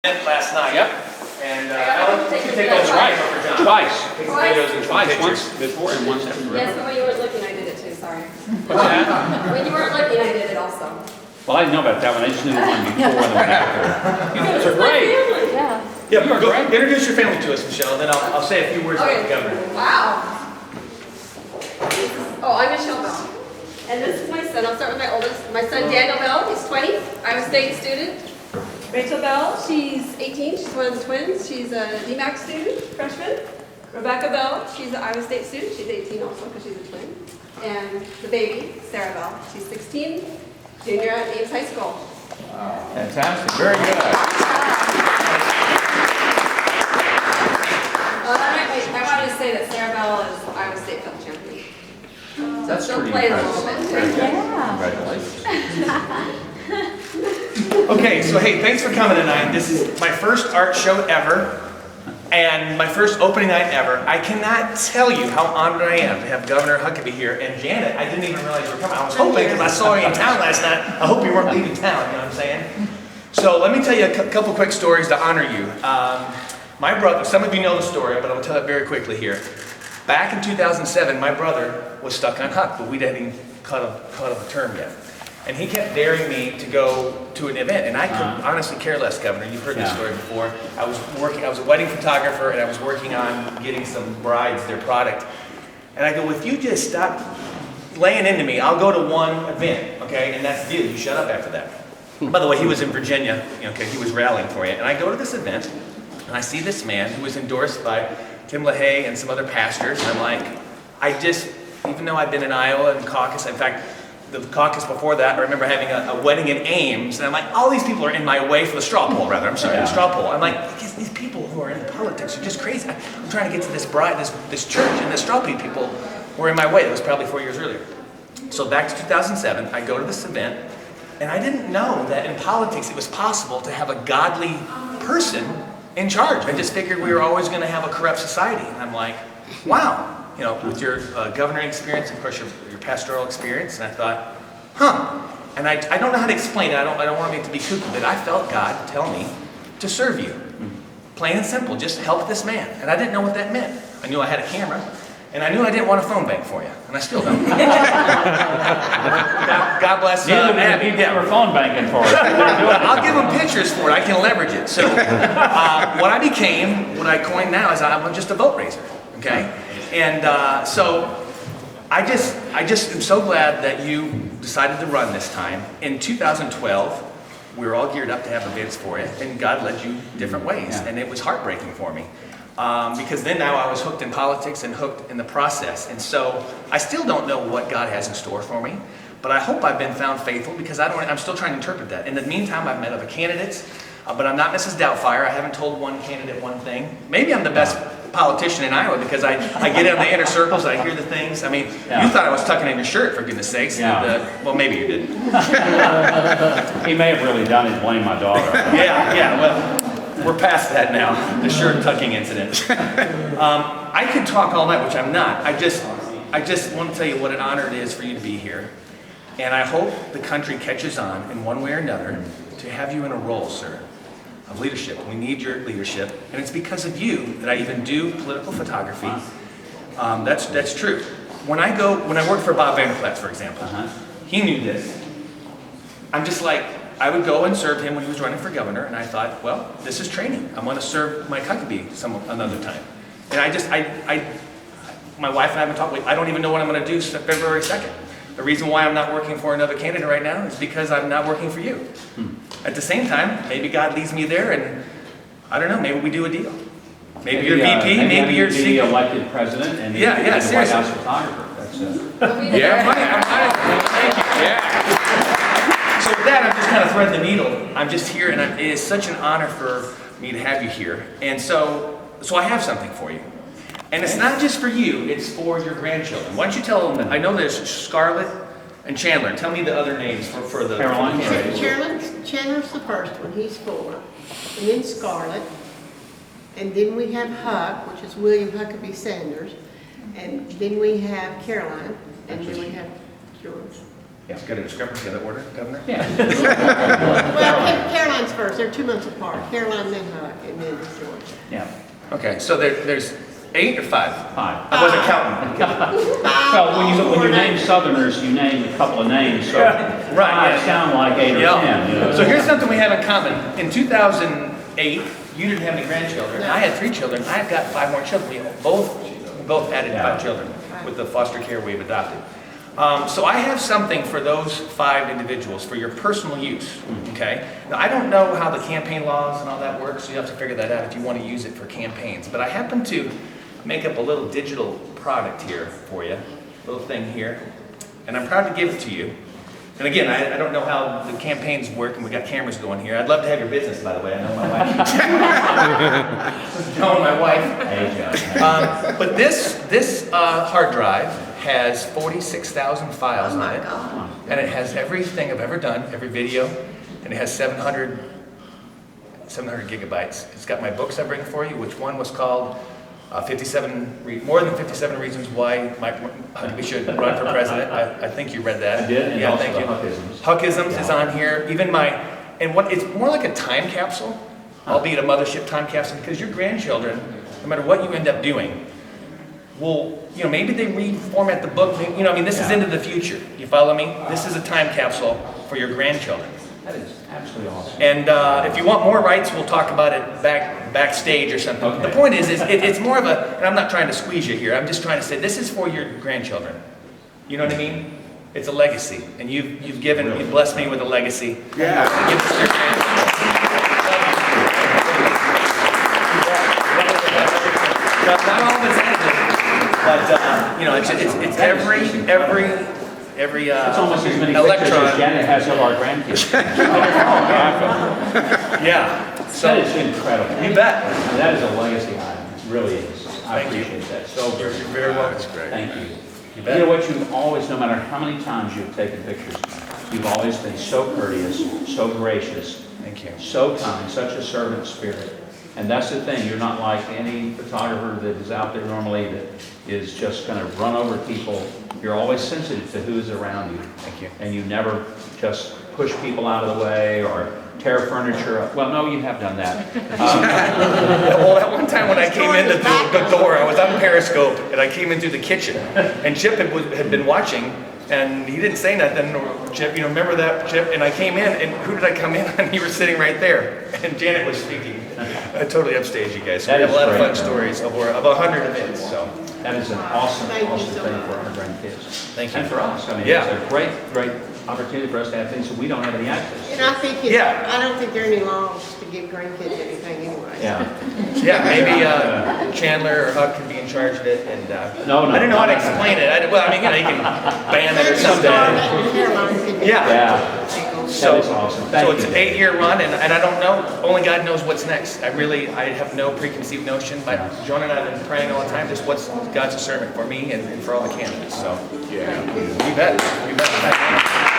Last night. Yep. And Ellen, you can take those Twice. Twice. Twice. Once before and once after. Yes, but when you weren't looking, I did it too, sorry. What's that? When you weren't looking, I did it also. Well, I didn't know about that one. I just knew the one before and the one after. You guys are great. Yeah. Yeah, go introduce your family to us, Michelle, and then I'll say a few words about the governor. Wow. Oh, I'm Michelle Bell. And this is my son. I'll start with my oldest. My son, Daniel Bell. He's 20. Iowa State student. Rachel Bell. She's 18. She's one of the twins. She's a DMAC student, freshman. Rebecca Bell. She's an Iowa State student. She's 18 also because she's a twin. And the baby, Sarah Bell. She's 16, junior at Ames High School. Fantastic. Very good. I wanted to say that Sarah Bell is Iowa State field champion. That's she'll pretty play impressive. a little bit. Very good. Yeah. Congratulations. Okay, so hey, thanks for coming tonight. This is my first art show ever, and my first opening night ever. I cannot tell you how honored I am to have Governor Huckabee here, and Janet, I didn't even realize you were coming. I was hoping, because I saw you in town last night, I hope you weren't leaving town, you know what I'm saying? So let me tell you a couple quick stories to honor you. My brother, some of you know the story, but I'll tell it very quickly here. Back in 2007, my brother was stuck on Huck, but we hadn't even cut a term yet. And he kept daring me to go to an event, and I could honestly care less, Governor. You've heard this story before. I was a wedding photographer, and I was working on getting some brides their product. And I go, well, if you just stop laying into me, I'll go to one event, okay? And that's the deal. You shut up after that. By the way, he was in Virginia, okay? He was rallying for you. And I go to this event, and I see this man who was endorsed by Tim LaHaye and some other pastors, and I'm like, even though I've been in Iowa and caucus, in fact, the caucus before that, I remember having a wedding in Ames, and I'm like, all these people are in my way for the straw poll, rather. I'm sorry, the straw poll. I'm like, these people who are in politics are just crazy. I'm trying to get to this bride, this church, and the straw people were in my way. That was probably 4 years earlier. So back to 2007, I go to this event, and I didn't know that in politics it was possible to have a godly person in charge. I just figured we were always going to have a corrupt society. And I'm like, wow. You know, with your governing experience, and of course your pastoral experience, and I thought, and I don't know how to explain it. I don't want me to be kooky, but I felt God tell me to serve you, plain and simple. Just help this man, and I didn't know what that meant. I knew I had a camera, and I knew I didn't want a phone bank for you, and I still don't. God bless you. We're phone banking for it. I'll give them pictures for it. I can leverage it. So what I coined now is I'm just a vote raiser. Okay. And so I just am so glad that you decided to run this time. In 2012, we were all geared up to have events for it, and God led you different ways, and it was heartbreaking for me. Because then now I was hooked in politics and hooked in the process. And so I still don't know what God has in store for me, but I hope I've been found faithful, because I'm still trying to interpret that. In the meantime, I've met other candidates, but I'm not Mrs. Doubtfire. I haven't told one candidate one thing. Maybe I'm the best politician in Iowa, because I get in the inner circles, I hear the things. I mean, you thought I was tucking in your shirt, for goodness sakes. Yeah. Well, maybe you did. He may have really done it, blame my daughter. Well, we're past that now, the shirt tucking incident. I could talk all night, which I'm not. I just want to tell you what an honor it is for you to be here. And I hope the country catches on in one way or another to have you in a role, sir, of leadership. We need your leadership, and it's because of you that I even do political photography. That's true. When I worked for Bob Vanderplaats, for example, he knew this. I'm just like, I would go and serve him when he was running for governor, and I thought, well, this is training. I'm going to serve Mike Huckabee another time. And my wife and I have been talking. I don't even know what I'm going to do February 2nd. The reason why I'm not working for another candidate right now is because I'm not working for you. At the same time, maybe God leads me there, and I don't know, maybe we do a deal. Maybe you're VP, maybe you're the elected president, and the White House photographer. That's it. Thank you. So with that, I'm just kind of threading the needle. I'm just here, and it is such an honor for me to have you here. And so I have something for you. And it's not just for you, it's for your grandchildren. Why don't you tell them, I know there's Scarlett and Chandler. Tell me the other names for the Caroline. Chandler's the first one, he's 4. And then Scarlett. And then we have Huck, which is William Huckabee Sanders. And then we have Caroline. And then we have George. It's got a discrepancy in the order, Governor? Yeah. Well, Caroline's first, they're 2 months apart. Caroline, then Huck, and then Georgia. Yeah. Okay, so there's 8 or 5? 5. I wasn't counting. Well, when you name Southerners, you name a couple of names, so Right, 5 sound like 8 or 10. You know? So here's something we have in common. In 2008, you didn't have any grandchildren. I had 3 children. I've got 5 more children. We both added 5 children with the foster care we've adopted. So I have something for those 5 individuals for your personal use, okay? Now, I don't know how the campaign laws and all that works, so you have to figure that out if you want to use it for campaigns. But I happen to make up a little digital product here for you, a little thing here, and I'm proud to give it to you. And again, I don't know how the campaigns work, and we got cameras going here. I'd love to have your business, by the way. I know my wife. Knowing my wife. Hey, John. But this hard drive has 46,000 files on it, and it has everything I've ever done, every video, and it has 700 gigabytes. It's got my books I've written for you, which one was called more than 57 Reasons Why Mike Huckabee Should Run for President. I think you read that. I did, and yeah, also thank the you. Huckisms. Huckisms is on here. Even it's more like a time capsule, albeit a mothership time capsule, because your grandchildren, no matter what you end up doing, will, maybe they reformat the book. This is into the future. You follow me? This is a time capsule for your grandchildren. That is absolutely awesome. And if you want more rights, we'll talk about it backstage or something. Okay. The point is it's more of and I'm not trying to squeeze you here. I'm just trying to say this is for your grandchildren. You know what I mean? It's a legacy, and you've blessed me with a legacy. Yeah. Give it to your grandchildren. Not all of it's edited, but it's every It's almost as many pictures as Janet has of our grandkids. Yeah. That is incredible. You bet. And that is a legacy item. It really is. I appreciate that so very much. You're very welcome. Thank you. You bet. You know what? You've always, no matter how many times you've taken pictures, you've always been so courteous, so gracious, Thank you. so kind, such a servant spirit. And that's the thing. You're not like any photographer that is out there normally that is just going to run over people. You're always sensitive to who is around you. Thank you. And you never just push people out of the way or tear furniture up. Well, no, you have done that. Well, that one time when I came in the door, I was on Periscope, and I came in through the kitchen, and Chip had been watching, and he didn't say nothing. Chip, remember that, Chip? And I came in, and who did I come in on? You were sitting right there, and Janet was speaking. I totally upstaged you guys. So we have a lot of fun stories of 100 events. So That is an awesome, Thank you awesome so thing much. for our grandkids. Thank you. And for us. I mean, Yeah. it's a great, great opportunity for us to have things that we don't have any access And to. I think I don't think there are any laws to give grandkids anything anyway. Yeah. yeah, maybe Chandler or Huck can be in charge of it. And No, I didn't know how to explain it. You can ban it or something. Yeah. Yeah. So, That is awesome. Thank so it's you. an 8-year run, and I don't know. Only God knows what's next. I have no preconceived notion. But Joan and I have been praying all the time. Just what's God's discernment for me and for all the candidates. So, Yeah. you bet. You bet.